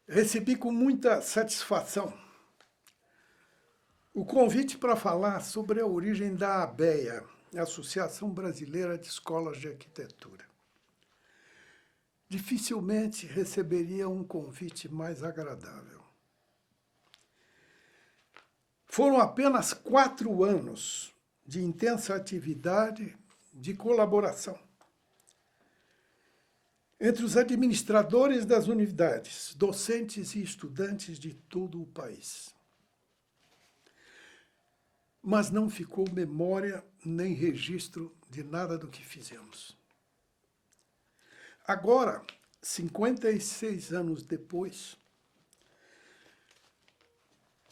Recebi com muita satisfação o convite para falar sobre a origem da ABEA, Associação Brasileira de Escolas de Arquitetura. Dificilmente receberia um convite mais agradável. Foram apenas 4 anos de intensa atividade de colaboração entre os administradores das unidades, docentes e estudantes de todo o país. Mas não ficou memória nem registro de nada do que fizemos. Agora, 56 anos depois,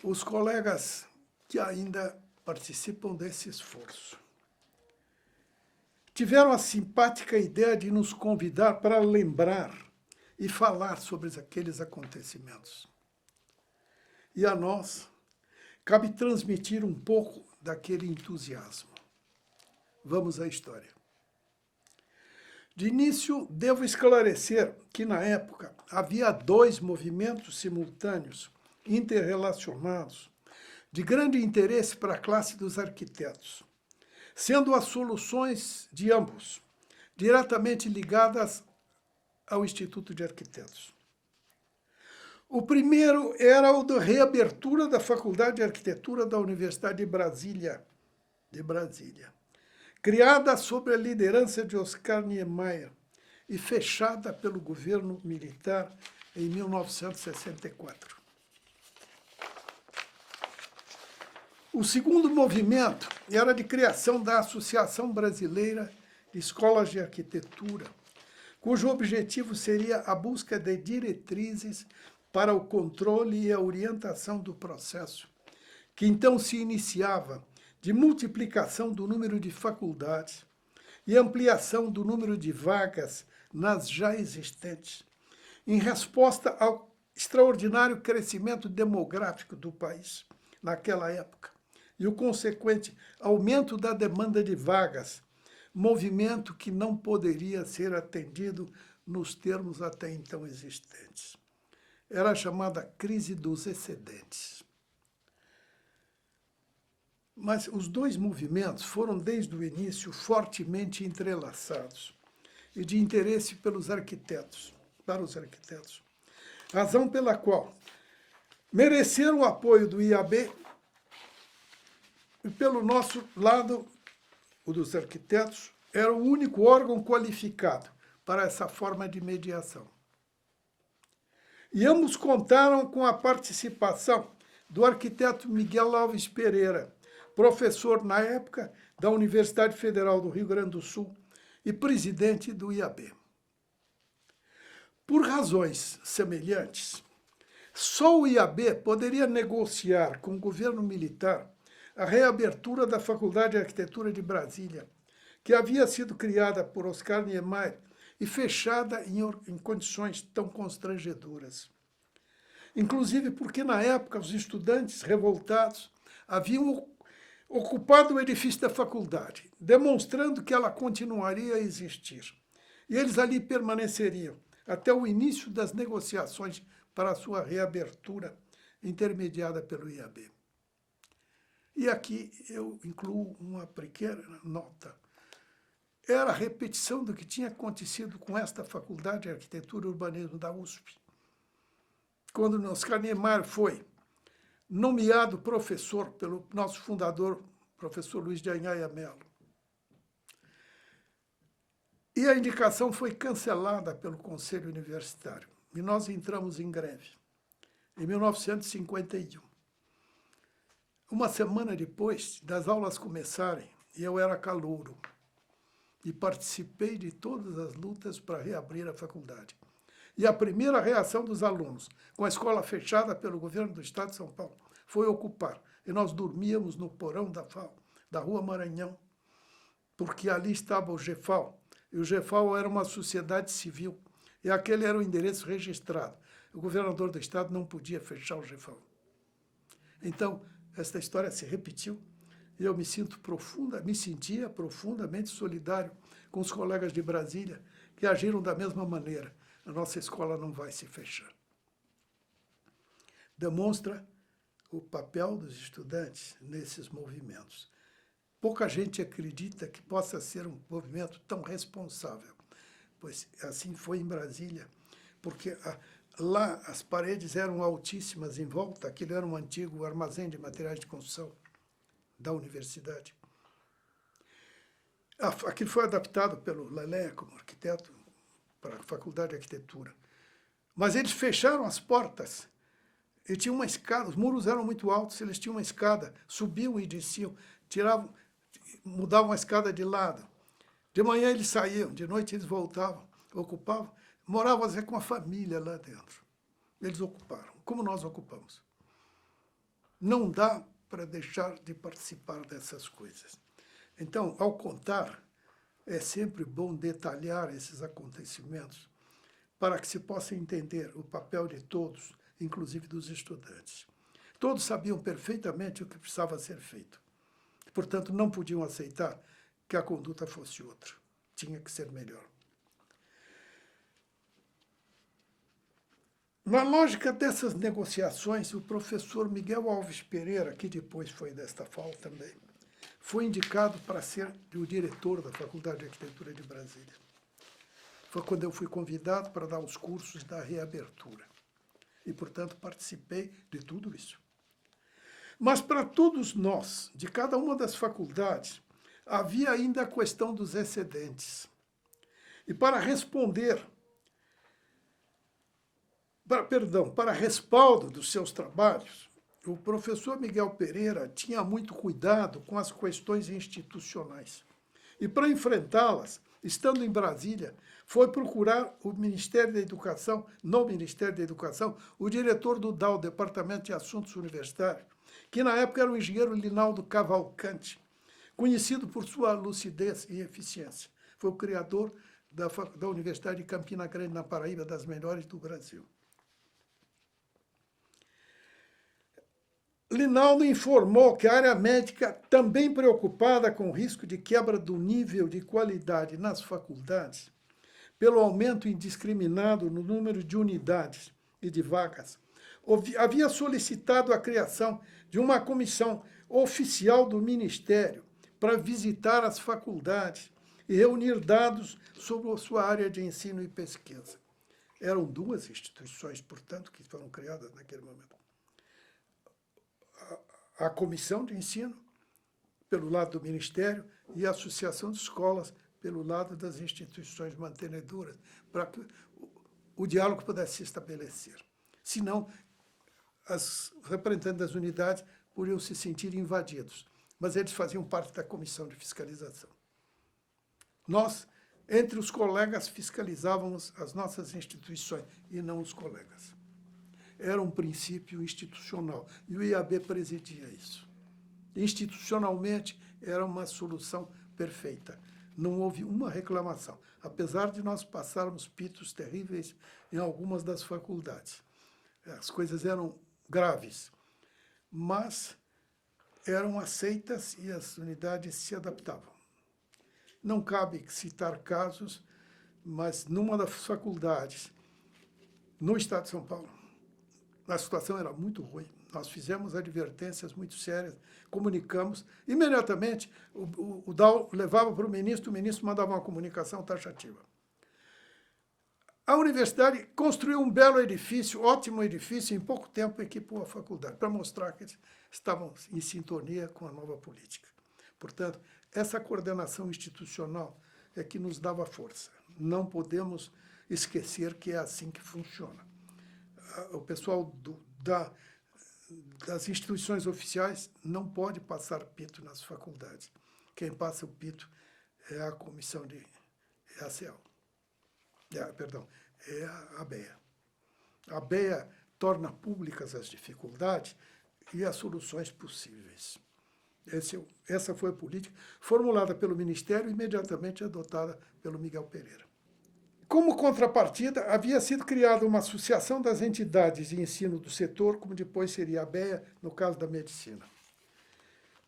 os colegas que ainda participam desse esforço tiveram a simpática ideia de nos convidar para lembrar e falar sobre aqueles acontecimentos. E a nós cabe transmitir um pouco daquele entusiasmo. Vamos à história. De início, devo esclarecer que, na época, havia 2 movimentos simultâneos, interrelacionados, de grande interesse para a classe dos arquitetos, sendo as soluções de ambos diretamente ligadas ao Instituto de Arquitetos. O primeiro era o da reabertura da Faculdade de Arquitetura da Universidade de Brasília, criada sob a liderança de Oscar Niemeyer e fechada pelo governo militar em 1964. O segundo movimento era de criação da Associação Brasileira de Escolas de Arquitetura, cujo objetivo seria a busca de diretrizes para o controle e a orientação do processo, que então se iniciava de multiplicação do número de faculdades e ampliação do número de vagas nas já existentes, em resposta ao extraordinário crescimento demográfico do país naquela época e o consequente aumento da demanda de vagas, movimento que não poderia ser atendido nos termos até então existentes. Era a chamada crise dos excedentes. Mas os 2 movimentos foram, desde o início, fortemente entrelaçados e de interesse para os arquitetos, razão pela qual mereceram o apoio do IAB e, pelo nosso lado, o dos arquitetos, era o único órgão qualificado para essa forma de mediação. E ambos contaram com a participação do arquiteto Miguel Alves Pereira, professor, na época, da Universidade Federal do Rio Grande do Sul e presidente do IAB. Por razões semelhantes, só o IAB poderia negociar com o governo militar a reabertura da Faculdade de Arquitetura de Brasília, que havia sido criada por Oscar Niemeyer e fechada em condições tão constrangedoras. Inclusive porque, na época, os estudantes revoltados haviam ocupado o edifício da faculdade, demonstrando que ela continuaria a existir. E eles ali permaneceriam até o início das negociações para a sua reabertura, intermediada pelo IAB. E aqui eu incluo uma pequena nota. Era a repetição do que tinha acontecido com esta Faculdade de Arquitetura e Urbanismo da USP, quando Oscar Niemeyer foi nomeado professor pelo nosso fundador, professor Luiz de Anhaia Mello. E a indicação foi cancelada pelo Conselho Universitário. E nós entramos em greve, em 1951. Uma semana depois das aulas começarem, eu era calouro e participei de todas as lutas para reabrir a faculdade. E a primeira reação dos alunos, com a escola fechada pelo governo do Estado de São Paulo, foi ocupar. E nós dormíamos no porão da FAO, da Rua Maranhão, porque ali estava o GEFAL. E o GEFAL era uma sociedade civil, e aquele era o endereço registrado. O governador do Estado não podia fechar o GEFAL. Então, esta história se repetiu e eu me sentia profundamente solidário com os colegas de Brasília que agiram da mesma maneira. A nossa escola não vai se fechar. demonstra o papel dos estudantes nesses movimentos. Pouca gente acredita que possa ser um movimento tão responsável, pois assim foi em Brasília, porque lá as paredes eram altíssimas em volta, aquilo era um antigo armazém de materiais de construção da universidade. Aquilo foi adaptado pelo Lelé, como arquiteto, para a Faculdade de Arquitetura. Mas eles fecharam as portas e tinha uma escada, os muros eram muito altos, eles tinham uma escada, subiam e desciam, tiravam, mudavam a escada de lado. De manhã eles saíam, de noite eles voltavam, ocupavam, moravam às vezes com a família lá dentro. Eles ocuparam, como nós ocupamos. Não dá para deixar de participar dessas coisas. Então, ao contar, é sempre bom detalhar esses acontecimentos para que se possa entender o papel de todos, inclusive dos estudantes. Todos sabiam perfeitamente o que precisava ser feito. Portanto, não podiam aceitar que a conduta fosse outra. Tinha que ser melhor. Na lógica dessas negociações, o professor Miguel Alves Pereira, que depois foi desta FAU também, foi indicado para ser o diretor da Faculdade de Arquitetura de Brasília. Foi quando eu fui convidado para dar os cursos da reabertura. E, portanto, participei de tudo isso. Mas para todos nós, de cada uma das faculdades, havia ainda a questão dos excedentes. E para responder, para respaldo dos seus trabalhos, o professor Miguel Pereira tinha muito cuidado com as questões institucionais. E para enfrentá-las, estando em Brasília, foi procurar o Ministério da Educação, no Ministério da Educação, o diretor do DAU, Departamento de Assuntos Universitários, que na época era o engenheiro Linaldo Cavalcante, conhecido por sua lucidez e eficiência. Foi o criador da Universidade de Campina Grande, na Paraíba, das melhores do Brasil. Linaldo informou que a área médica, também preocupada com o risco de quebra do nível de qualidade nas faculdades, pelo aumento indiscriminado no número de unidades e de vagas, havia solicitado a criação de uma comissão oficial do Ministério para visitar as faculdades e reunir dados sobre a sua área de ensino e pesquisa. Eram duas instituições, portanto, que foram criadas naquele momento. A Comissão de Ensino, pelo lado do Ministério, e a Associação de Escolas, pelo lado das instituições mantenedoras, para que o diálogo pudesse se estabelecer. Senão, os representantes das unidades podiam se sentir invadidos, mas eles faziam parte da Comissão de Fiscalização. Nós, entre os colegas, fiscalizávamos as nossas instituições e não os colegas. Era um princípio institucional, e o IAB presidia isso. Institucionalmente, era uma solução perfeita. Não houve uma reclamação, apesar de nós passarmos pitos terríveis em algumas das faculdades. As coisas eram graves, mas eram aceitas e as unidades se adaptavam. Não cabe citar casos, mas numa das faculdades, no estado de São Paulo, a situação era muito ruim. Nós fizemos advertências muito sérias, comunicamos. Imediatamente, o DAO levava para o ministro mandava uma comunicação taxativa. A universidade construiu um belo edifício, ótimo edifício, em pouco tempo equipou a faculdade, para mostrar que eles estavam em sintonia com a nova política. Portanto, essa coordenação institucional é que nos dava força. Não podemos esquecer que é assim que funciona. O pessoal das instituições oficiais não pode passar pito nas faculdades. Quem passa o pito é a comissão de... é a CEL. É a ABEA. A ABEA torna públicas as dificuldades e as soluções possíveis. Essa foi a política formulada pelo Ministério e imediatamente adotada pelo Miguel Pereira. Como contrapartida, havia sido criada uma associação das entidades de ensino do setor, como depois seria a ABEA, no caso da medicina,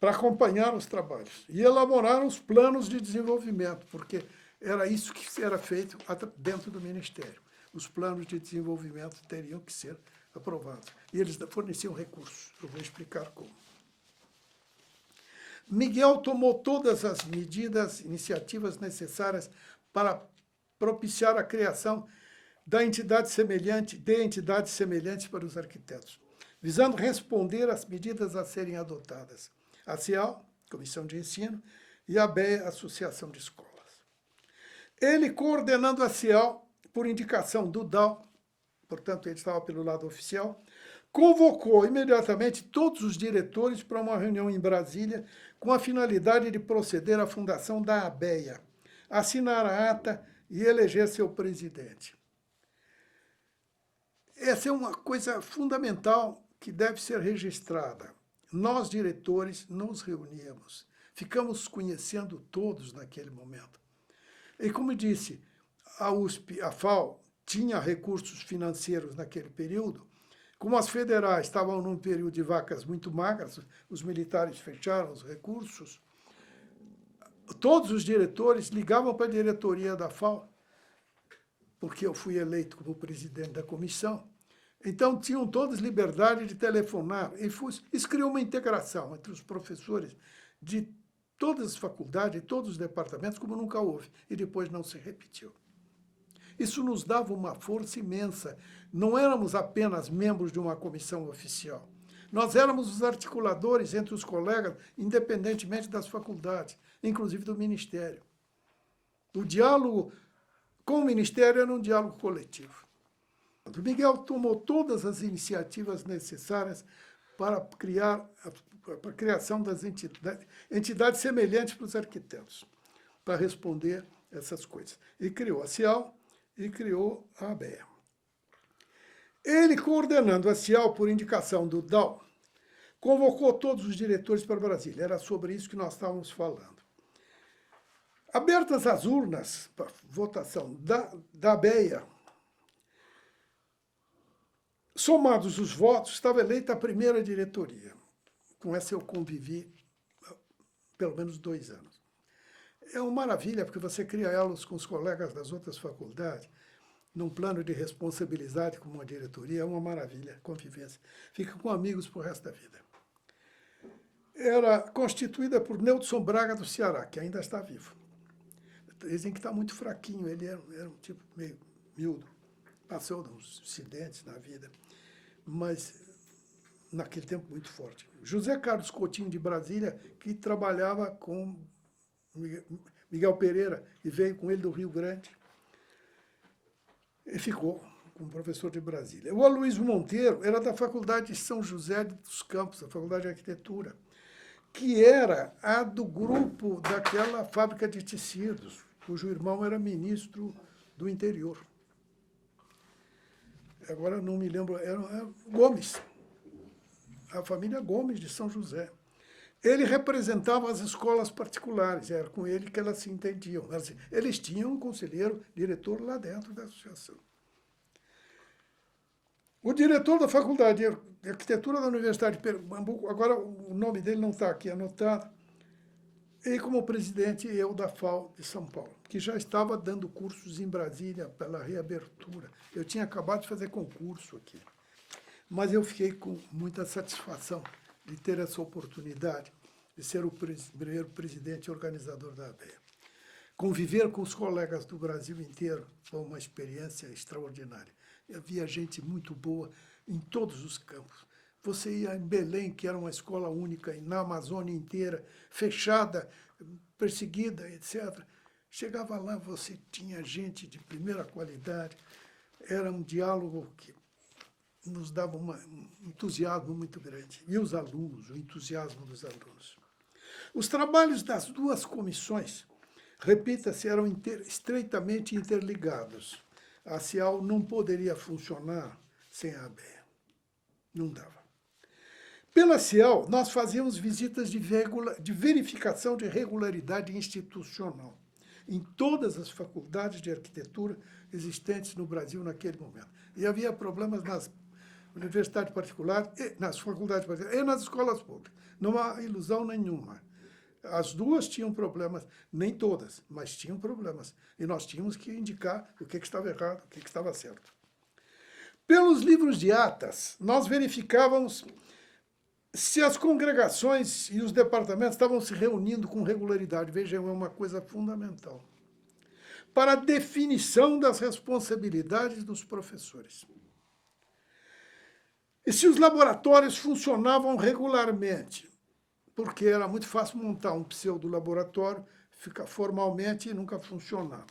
para acompanhar os trabalhos e elaborar os planos de desenvolvimento, porque era isso que era feito dentro do Ministério. Os planos de desenvolvimento teriam que ser aprovados. E eles forneciam recursos. Eu vou explicar como. Miguel tomou todas as medidas, iniciativas necessárias para propiciar a criação de entidades semelhantes para os arquitetos, visando responder às medidas a serem adotadas. A CIAL, Comissão de Ensino, e a ABEA, Associação de Escolas. Ele, coordenando a CIAL, por indicação do DAO, portanto, ele estava pelo lado oficial, convocou imediatamente todos os diretores para uma reunião em Brasília com a finalidade de proceder à fundação da ABEA, assinar a ata e eleger seu presidente. Essa é uma coisa fundamental que deve ser registrada. Nós, diretores, nos reuníamos, ficamos conhecendo todos naquele momento. E como disse, a USP, a FAO, tinha recursos financeiros naquele período. Como as federais estavam num período de vacas muito magras, os militares fecharam os recursos, todos os diretores ligavam para a diretoria da FAO, porque eu fui eleito como presidente da comissão. Então, tinham todos liberdade de telefonar. E isso criou uma integração entre os professores de todas as faculdades, de todos os departamentos, como nunca houve. E depois não se repetiu. Isso nos dava uma força imensa. Não éramos apenas membros de uma comissão oficial. Nós éramos os articuladores entre os colegas, independentemente das faculdades, inclusive do Ministério. O diálogo com o Ministério era um diálogo coletivo. O Miguel tomou todas as iniciativas necessárias para a criação das entidades semelhantes para os arquitetos, para responder essas coisas. E criou a CIAL e criou a ABEA. Ele, coordenando a CIAL por indicação do DAO, convocou todos os diretores para Brasília. Era sobre isso que nós estávamos falando. Abertas as urnas para votação da ABEA, somados os votos, estava eleita a primeira diretoria. Com essa eu convivi pelo menos 2 anos. É uma maravilha, porque você cria elos com os colegas das outras faculdades, num plano de responsabilidade como uma diretoria, é uma maravilha, convivência. Fica com amigos para o resto da vida. Era constituída por Neudson Braga do Ceará, que ainda está vivo. Dizem que está muito fraquinho, ele era um tipo meio miúdo, passou de uns incidentes na vida, mas naquele tempo muito forte. José Carlos Coutinho de Brasília, que trabalhava com Miguel Pereira, e veio com ele do Rio Grande, e ficou como professor de Brasília. O Aloysio Monteiro era da Faculdade de São José dos Campos, a Faculdade de Arquitetura, que era a do grupo daquela fábrica de tecidos, cujo irmão era ministro do interior. Agora não me lembro, era Gomes, a família Gomes de São José. Ele representava as escolas particulares, era com ele que elas se entendiam. Eles tinham um conselheiro, diretor lá dentro da associação. O diretor da Faculdade de Arquitetura da Universidade de Pernambuco, agora o nome dele não está aqui anotado, e como presidente eu da FAO de São Paulo, que já estava dando cursos em Brasília pela reabertura. Eu tinha acabado de fazer concurso aqui, mas eu fiquei com muita satisfação de ter essa oportunidade de ser o primeiro presidente e organizador da ABEA. Conviver com os colegas do Brasil inteiro foi uma experiência extraordinária. Havia gente muito boa em todos os campos. Você ia em Belém, que era uma escola única, na Amazônia inteira, fechada, perseguida, etc. Chegava lá, você tinha gente de primeira qualidade. Era um diálogo que nos dava um entusiasmo muito grande. E os alunos, o entusiasmo dos alunos. Os trabalhos das duas comissões, repita-se, eram estreitamente interligados. A CIAL não poderia funcionar sem a ABEA. Não dava. Pela CIAL, nós fazíamos visitas de verificação de regularidade institucional em todas as faculdades de arquitetura existentes no Brasil naquele momento. E havia problemas nas universidades particulares, nas faculdades particulares e nas escolas públicas. Não há ilusão nenhuma. As duas tinham problemas, nem todas, mas tinham problemas. E nós tínhamos que indicar o que estava errado, o que estava certo. Pelos livros de atas, nós verificávamos se as congregações e os departamentos estavam se reunindo com regularidade. Vejam, é uma coisa fundamental. Para a definição das responsabilidades dos professores. E se os laboratórios funcionavam regularmente, porque era muito fácil montar um pseudo-laboratório, ficar formalmente e nunca funcionar.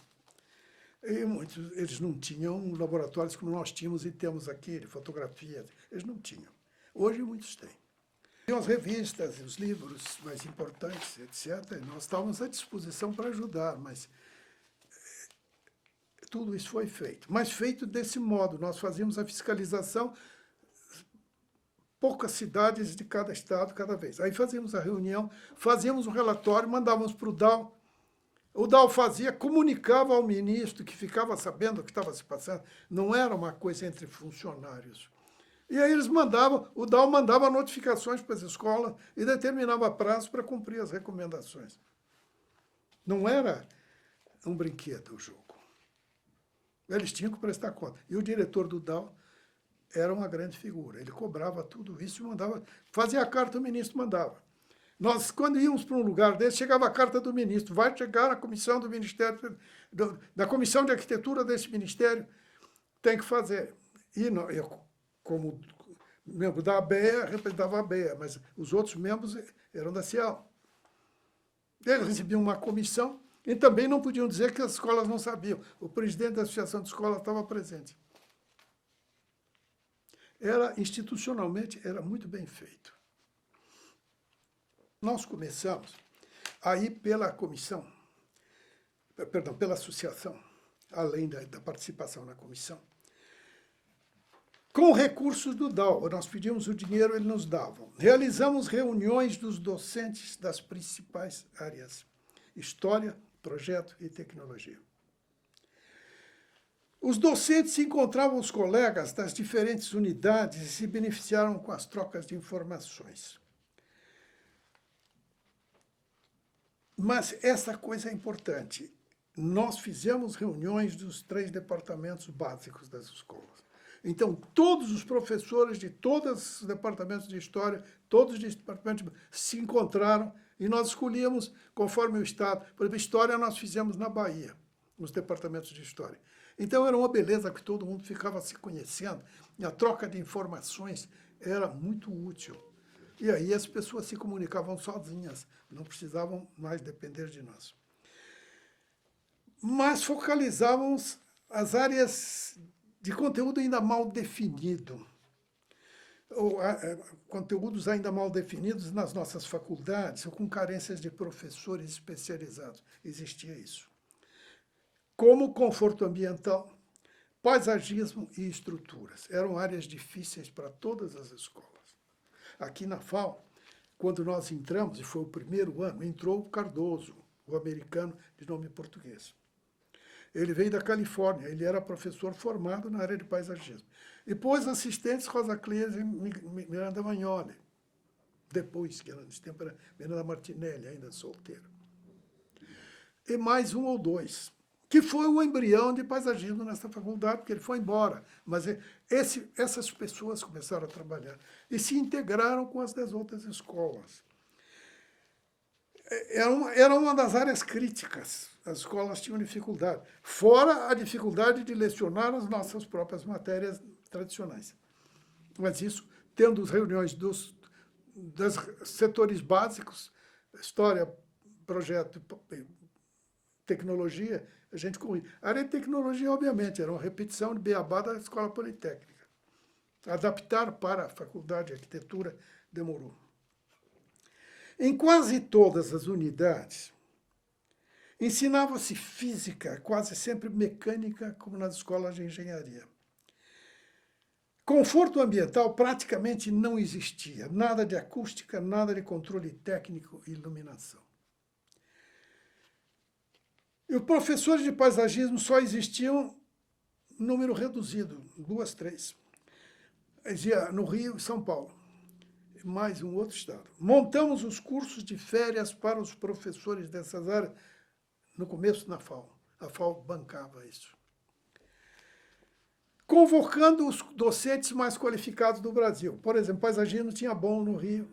E muitos, eles não tinham laboratórios como nós tínhamos e temos aqui, de fotografia, eles não tinham. Hoje muitos têm. Tem as revistas, os livros mais importantes, etc. E nós estávamos à disposição para ajudar, mas tudo isso foi feito. Mas feito desse modo, nós fazíamos a fiscalização, poucas cidades de cada estado, cada vez. Aí fazíamos a reunião, fazíamos um relatório, mandávamos para o DAO. O DAO fazia, comunicava ao ministro que ficava sabendo o que estava se passando. Não era uma coisa entre funcionários. E aí eles mandavam, o DAO mandava notificações para as escolas e determinava prazo para cumprir as recomendações. Não era um brinquedo o jogo. Eles tinham que prestar conta. E o diretor do DAO era uma grande figura. Ele cobrava tudo isso e mandava, fazia a carta, o ministro mandava. Nós, quando íamos para um lugar desse, chegava a carta do ministro, vai chegar a comissão do Ministério, da Comissão de Arquitetura desse ministério, tem que fazer. E eu, como membro da ABEA, representava a ABEA, mas os outros membros eram da CIAL. Eles recebiam uma comissão e também não podiam dizer que as escolas não sabiam. O presidente da Associação de Escolas estava presente. Institucionalmente, era muito bem feito. Nós começamos aí pela comissão, perdão, pela associação, além da participação na comissão, com recursos do DAO. Nós pedíamos o dinheiro, eles nos davam. Realizamos reuniões dos docentes das principais áreas: história, projeto e tecnologia. Os docentes encontravam os colegas das diferentes unidades e se beneficiaram com as trocas de informações. Mas essa coisa é importante. Nós fizemos reuniões dos 3 departamentos básicos das escolas. Então, todos os professores de todos os departamentos de história, todos os departamentos se encontraram e nós escolhíamos conforme o estado. Por exemplo, história nós fizemos na Bahia, nos departamentos de história. Então, era uma beleza que todo mundo ficava se conhecendo, e a troca de informações era muito útil. E aí as pessoas se comunicavam sozinhas, não precisavam mais depender de nós. Mas focalizávamos as áreas de conteúdo ainda mal definido, ou conteúdos ainda mal definidos nas nossas faculdades, ou com carências de professores especializados. Existia isso. Como conforto ambiental, paisagismo e estruturas. Eram áreas difíceis para todas as escolas. Aqui na FAO, quando nós entramos, e foi o primeiro ano, entrou o Cardoso, o americano de nome português. Ele veio da Califórnia, ele era professor formado na área de paisagismo. Depois, assistentes Rosa Clears e Miranda Magnoli. Depois, que nesse tempo era Miranda Martinelli, ainda solteira. E mais um ou dois, que foi o embrião de paisagismo nessa faculdade, porque ele foi embora. Mas essas pessoas começaram a trabalhar e se integraram com as das outras escolas. Era uma das áreas críticas. As escolas tinham dificuldade. Fora a dificuldade de lecionar as nossas próprias matérias tradicionais. Mas isso, tendo as reuniões dos setores básicos, história, projeto, tecnologia, a gente corria. A área de tecnologia, obviamente, era uma repetição de beabá da Escola Politécnica. Adaptar para a Faculdade de Arquitetura demorou. Em quase todas as unidades, ensinava-se física, quase sempre mecânica, como nas escolas de engenharia. Conforto ambiental praticamente não existia. Nada de acústica, nada de controle técnico e iluminação. E os professores de paisagismo só existiam em número reduzido, 2, 3. No Rio e São Paulo. Mais um outro estado. Montamos os cursos de férias para os professores dessas áreas, no começo na FAO. A FAO bancava isso. convocando os docentes mais qualificados do Brasil. Por exemplo, paisagismo tinha bom no Rio,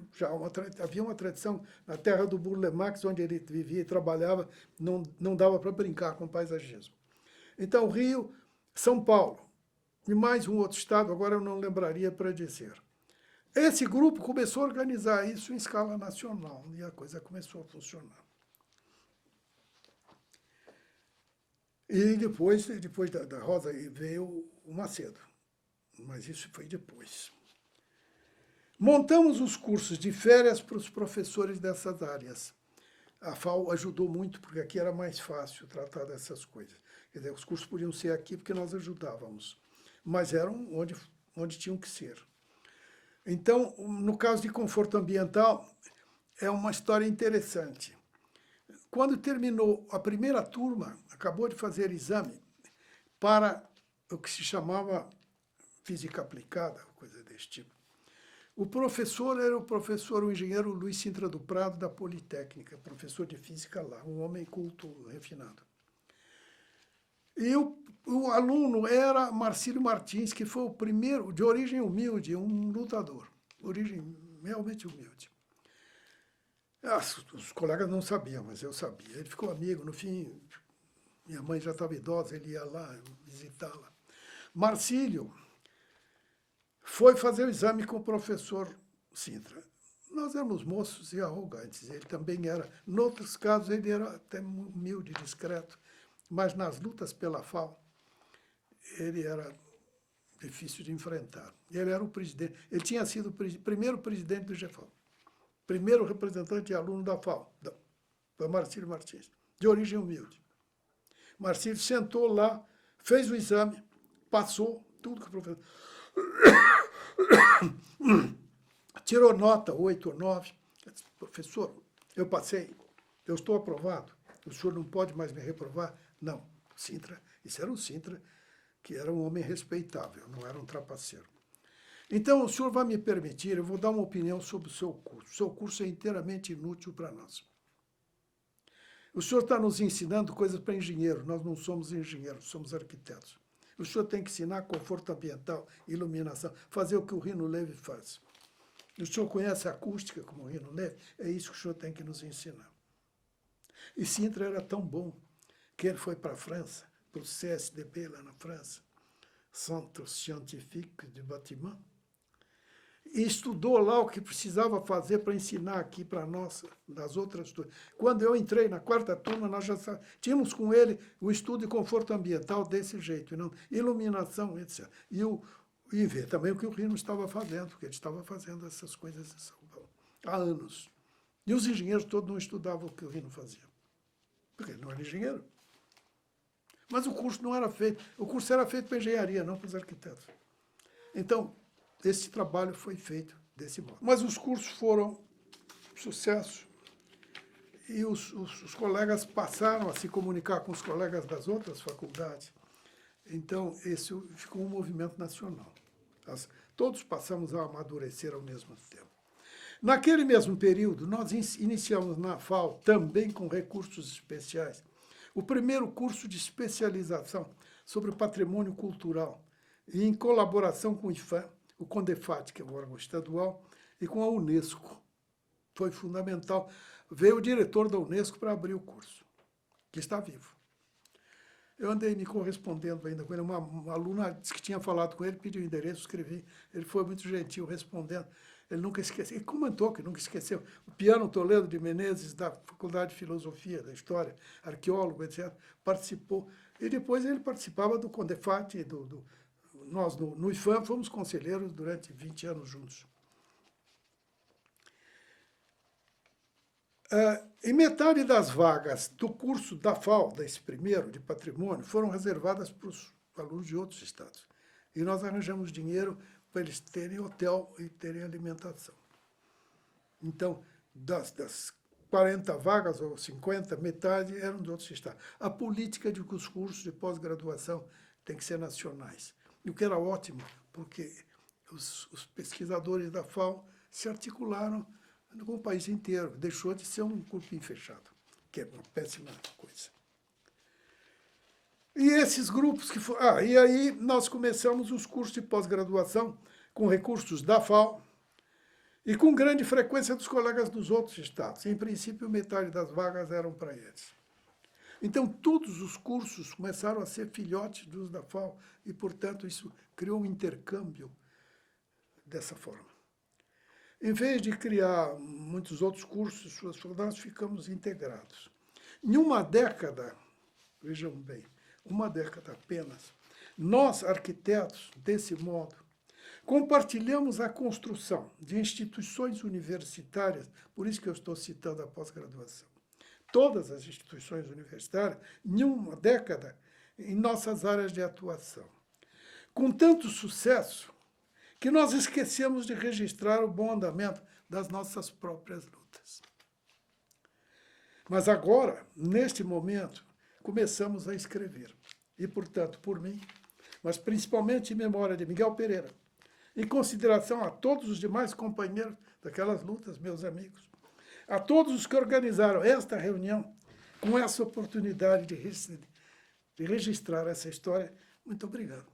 havia uma tradição na terra do Burle Marx, onde ele vivia e trabalhava, não dava para brincar com paisagismo. Então, Rio, São Paulo e mais um outro estado, agora eu não lembraria para dizer. Esse grupo começou a organizar isso em escala nacional e a coisa começou a funcionar. E depois da Rosa veio o Macedo, mas isso foi depois. Montamos os cursos de férias para os professores dessas áreas. A FAO ajudou muito, porque aqui era mais fácil tratar dessas coisas. Quer dizer, os cursos podiam ser aqui porque nós ajudávamos, mas eram onde tinham que ser. Então, no caso de conforto ambiental, é uma história interessante. Quando terminou a primeira turma, acabou de fazer exame para o que se chamava física aplicada, coisa desse tipo. O professor era o engenheiro Luiz Sintra do Prado, da Politécnica, professor de física lá, um homem culto, refinado. E o aluno era Marcílio Martins, que foi o primeiro, de origem humilde, um lutador, origem realmente humilde. Os colegas não sabiam, mas eu sabia. Ele ficou amigo, no fim, minha mãe já estava idosa, ele ia lá visitá-la. Marcílio foi fazer o exame com o professor Sintra. Nós éramos moços e arrogantes, ele também era. Em outros casos, ele era até humilde, discreto, mas nas lutas pela FAO, ele era difícil de enfrentar. Ele era o presidente, ele tinha sido o primeiro presidente do GFAO. Primeiro representante e aluno da FAO, foi Marcílio Martins, de origem humilde. Marcílio sentou lá, fez o exame, passou tudo que o professor... Tirou nota 8 ou 9. Disse, professor, eu passei, eu estou aprovado, o senhor não pode mais me reprovar? Não, Sintra, isso era um Sintra que era um homem respeitável, não era um trapaceiro. Então, o senhor vai me permitir, eu vou dar uma opinião sobre o seu curso. O seu curso é inteiramente inútil para nós. O senhor está nos ensinando coisas para engenheiro, nós não somos engenheiros, somos arquitetos. O senhor tem que ensinar conforto ambiental, iluminação, fazer o que o Rino Leve faz. O senhor conhece a acústica como o Rino Leve? É isso que o senhor tem que nos ensinar. E Sintra era tão bom que ele foi para a França, para o CSDB lá na França, Centre Scientifique du Bâtiment, e estudou lá o que precisava fazer para ensinar aqui para nós, das outras turmas. Quando eu entrei na quarta turma, nós já tínhamos com ele o estudo de conforto ambiental desse jeito, não? Iluminação, etc. E ver também o que o Rino estava fazendo, porque ele estava fazendo essas coisas em São Paulo há anos. E os engenheiros todos não estudavam o que o Rino fazia, porque ele não era engenheiro. Mas o curso não era feito, o curso era feito para engenharia, não para os arquitetos. Então, esse trabalho foi feito desse modo. Mas os cursos foram sucesso e os colegas passaram a se comunicar com os colegas das outras faculdades. Então, esse ficou um movimento nacional. Todos passamos a amadurecer ao mesmo tempo. Naquele mesmo período, nós iniciamos na FAO, também com recursos especiais, o primeiro curso de especialização sobre o patrimônio cultural, e em colaboração com o IFAM, o CONDEFAT, que é o órgão estadual, e com a Unesco. Foi fundamental. Veio o diretor da Unesco para abrir o curso, que está vivo. Eu andei me correspondendo ainda com ele. Uma aluna disse que tinha falado com ele, pediu o endereço, escrevi. Ele foi muito gentil respondendo. Ele nunca esqueceu. Ele comentou que nunca esqueceu. O Piano Toledo de Menezes, da Faculdade de Filosofia, da História, arqueólogo, etc., participou. E depois ele participava do CONDEFAT, nós, no IFAM, fomos conselheiros durante 20 anos juntos. E metade das vagas do curso da FAO, desse primeiro, de patrimônio, foram reservadas para os alunos de outros estados. E nós arranjamos dinheiro para eles terem hotel e terem alimentação. Então, das 40 vagas, ou 50, metade eram de outros estados. A política de que os cursos de pós-graduação têm que ser nacionais. O que era ótimo, porque os pesquisadores da FAO se articularam com o país inteiro. Deixou de ser um grupinho fechado, que é uma péssima coisa. E esses grupos que foram... e aí nós começamos os cursos de pós-graduação com recursos da FAO e com grande frequência dos colegas dos outros estados. Em princípio, metade das vagas eram para eles. Então, todos os cursos começaram a ser filhotes dos da FAO e, portanto, isso criou um intercâmbio dessa forma. Em vez de criar muitos outros cursos, nós ficamos integrados. Em uma década, vejam bem, uma década apenas, nós, arquitetos, desse modo, compartilhamos a construção de instituições universitárias, por isso que eu estou citando a pós-graduação. Todas as instituições universitárias, em uma década, em nossas áreas de atuação. Com tanto sucesso, que nós esquecemos de registrar o bom andamento das nossas próprias lutas. Mas agora, neste momento, começamos a escrever. E, portanto, por mim, mas principalmente em memória de Miguel Pereira, em consideração a todos os demais companheiros daquelas lutas, meus amigos, a todos os que organizaram esta reunião, com essa oportunidade de registrar essa história, muito obrigado.